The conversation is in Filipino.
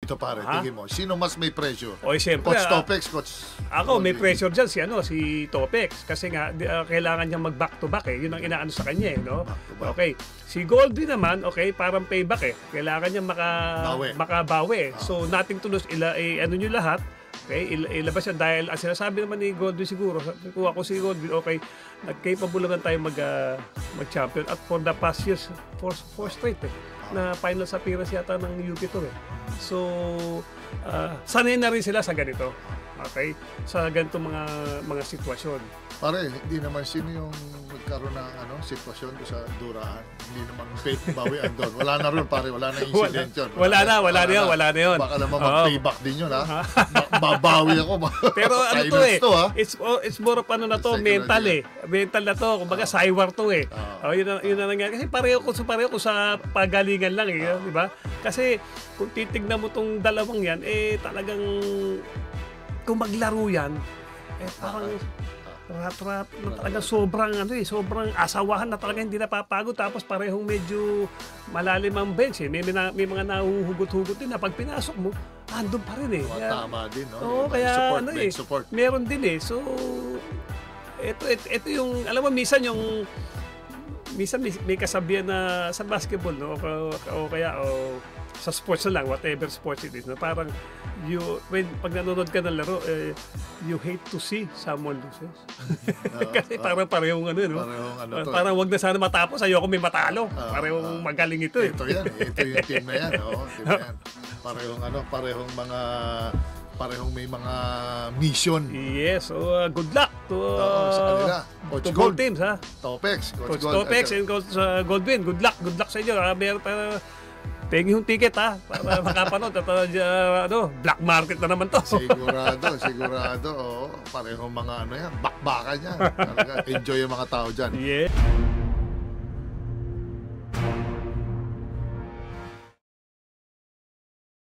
Ito pare, Ha? tingin mo, sino mas may pressure? O siyempre, Coach Topex, Coach... ako may Goldwyn. pressure dyan si Topex kasi nga kailangan niya mag back to back yun ang inaano sa kanya no. Back to back. Okay, si Goldwyn naman parang payback kailangan niya Bawi. makabawi so nothing to lose ano niyo lahat. Okay, ilabas yan dahil ang sinasabi naman ni Goldwyn siguro, kung ako si Goldwyn, nag-capable naman tayo mag-champion at for the past years, four straight na finals appearance yata ng UP to So, sanay na rin sila sa ganito. Okay? Sa ganito mga sitwasyon. Pare, hindi naman sino yung nagkaroon ng sitwasyon doon sa Duraan. Hindi naman fake bawian doon. Wala na rin pare, wala na incident yun. Wala na yun. Baka naman mag-payback din yun ha. Babawi ako. Pero ano to it's more of ano na to, mental Mental na to, kumbaga cywar to yun na nangyari. Kasi pareho ko sa pagalingan lang di ba? Kasi kung titignan mo tong dalawang yan, talagang kung maglaro yan, parang rat-rat na talagang sobrang asawahan na talaga hindi napapagod tapos parehong medyo malalim ang bench may mga nahuhugot-hugot din na pag pinasok mo andun pa rin Tama din no. Oo, kaya support. Meron din so ito yung alam mo minsan may kasabihan na sa basketball no o kaya sa sports na lang, whatever sports it is, na parang pag nanonood ka ng laro, you hate to see someone loses. Kasi parang parehong no? Parang wag na sana matapos, ayoko may matalo. Parehong magaling ito Ito yung team na yan. Team na yan. Parehong may mga mission. Yes, so good luck to sa kanila. Coach both teams, ha? Topex, Coach Topex and Coach Goldwyn. Good luck sa inyo. Meron pa pengi yung ticket para makapanood at black market na naman to. Sigurado. Parehong mga bakbakan yan. Talaga, enjoy yung mga tao dyan. Yeah.